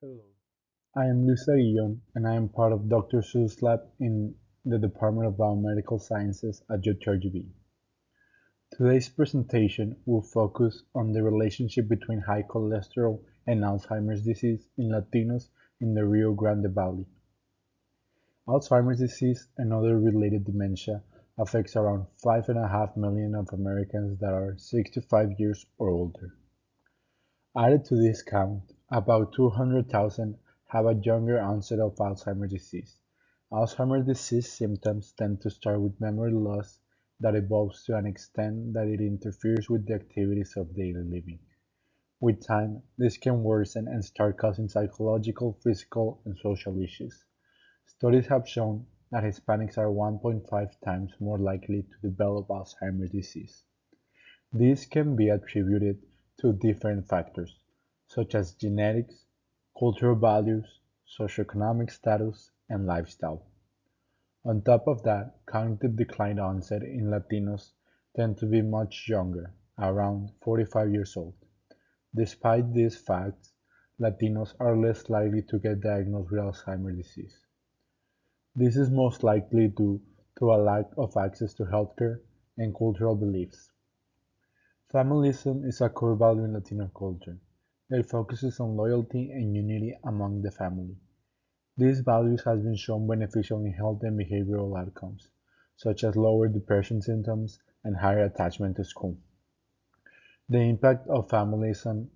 Hello, I am Aguillon, and I am part of Dr. Su's lab in the Department of Biomedical Sciences at UTRGV. Today's presentation will focus on the relationship between high cholesterol and Alzheimer's disease in Latinos in the Rio Grande Valley. Alzheimer's disease and other related dementia affects around 5.5 million of Americans that are 65 years or older. Added to this count, about 200,000 have a younger onset of Alzheimer's disease. Alzheimer's disease symptoms tend to start with memory loss that evolves to an extent that it interferes with the activities of daily living. With time, this can worsen and start causing psychological, physical, and social issues. Studies have shown that Hispanics are 1.5 times more likely to develop Alzheimer's disease. This can be attributed to different factors, such as genetics, cultural values, socioeconomic status, and lifestyle. On top of that, cognitive decline onset in Latinos tend to be much younger, around 45 years old. Despite these facts, Latinos are less likely to get diagnosed with Alzheimer's disease. This is most likely due to a lack of access to healthcare and cultural beliefs. Familism is a core value in Latino culture. It focuses on loyalty and unity among the family. These values have been shown beneficial in health and behavioral outcomes, such as lower depression symptoms and higher attachment to school. The impact of familism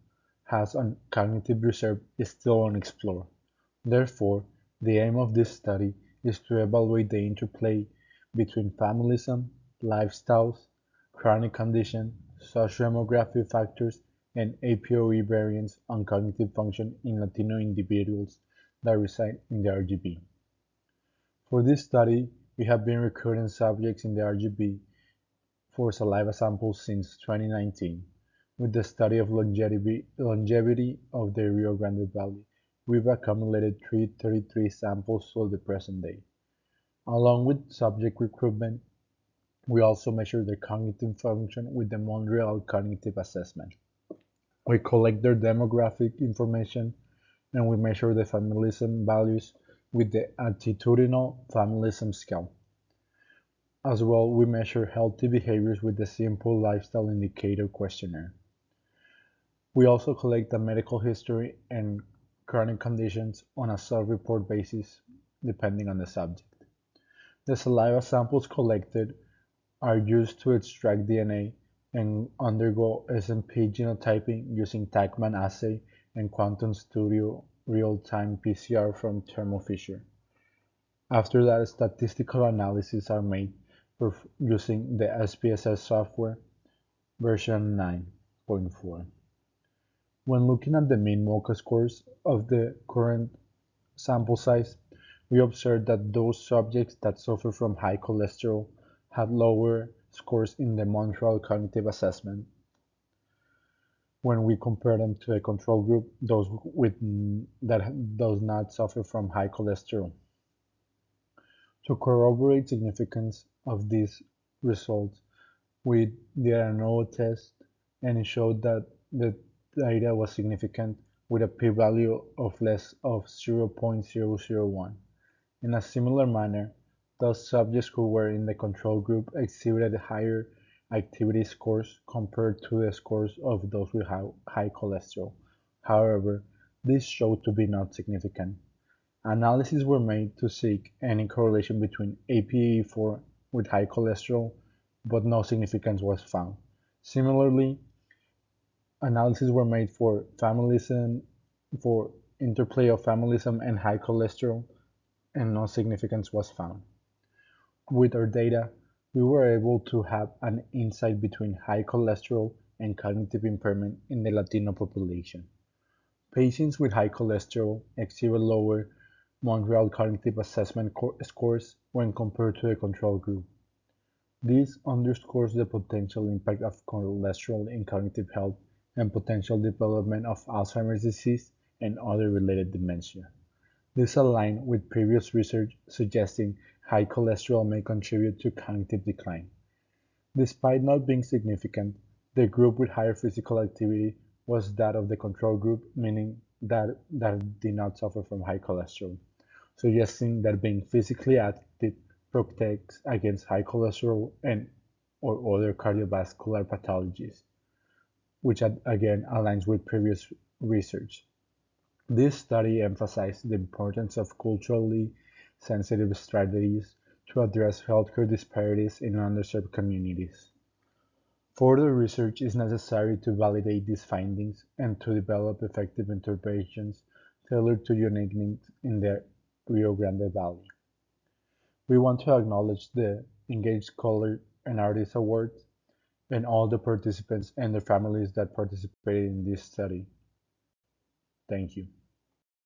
has on cognitive reserve is still unexplored. Therefore, the aim of this study is to evaluate the interplay between familism, lifestyles, chronic condition, socio-demographic factors, and APOE variants on cognitive function in Latino individuals that reside in the RGB. For this study, we have been recruiting subjects in the RGB for saliva samples since 2019. With the study of longevity of the Rio Grande Valley, we've accumulated 333 samples till the present day. Along with subject recruitment, we also measure their cognitive function with the Montreal Cognitive Assessment. We collect their demographic information and we measure the familism values with the attitudinal familism scale. As well, we measure healthy behaviors with the simple lifestyle indicator questionnaire. We also collect the medical history and chronic conditions on a self-report basis, depending on the subject. The saliva samples collected are used to extract DNA and undergo S&P genotyping using TaqMan assay and Quantum Studio real-time PCR from Thermo Fisher. After that, statistical analyses are made using the SPSS software version 9.4. When looking at the mean MoCA scores of the current sample size, we observe that those subjects that suffer from high cholesterol had lower scores in the Montreal Cognitive Assessment when we compare them to a control group, those that does not suffer from high cholesterol. To corroborate significance of these results, we did an ANOVA test and it showed that the data was significant with a p-value of less of 0.001. In a similar manner, those subjects who were in the control group exhibited higher activity scores compared to the scores of those with high cholesterol. However, this showed to be not significant. Analyses were made to seek any correlation between APE4 with high cholesterol, but no significance was found. Similarly, analyses were made for familism, for interplay of familism and high cholesterol, and no significance was found. With our data, we were able to have an insight between high cholesterol and cognitive impairment in the Latino population. Patients with high cholesterol exhibit lower Montreal Cognitive Assessment scores when compared to the control group. This underscores the potential impact of cholesterol in cognitive health and potential development of Alzheimer's disease and other related dementia. This aligns with previous research suggesting high cholesterol may contribute to cognitive decline. Despite not being significant, the group with higher physical activity was that of the control group, meaning that did not suffer from high cholesterol, suggesting that being physically active protects against high cholesterol and or other cardiovascular pathologies, which again aligns with previous research. This study emphasized the importance of culturally sensitive strategies to address healthcare disparities in underserved communities. Further research is necessary to validate these findings and to develop effective interventions tailored to unique needs in the Rio Grande Valley. We want to acknowledge the Engaged Scholar and Artist Awards and all the participants and their families that participated in this study. Thank you.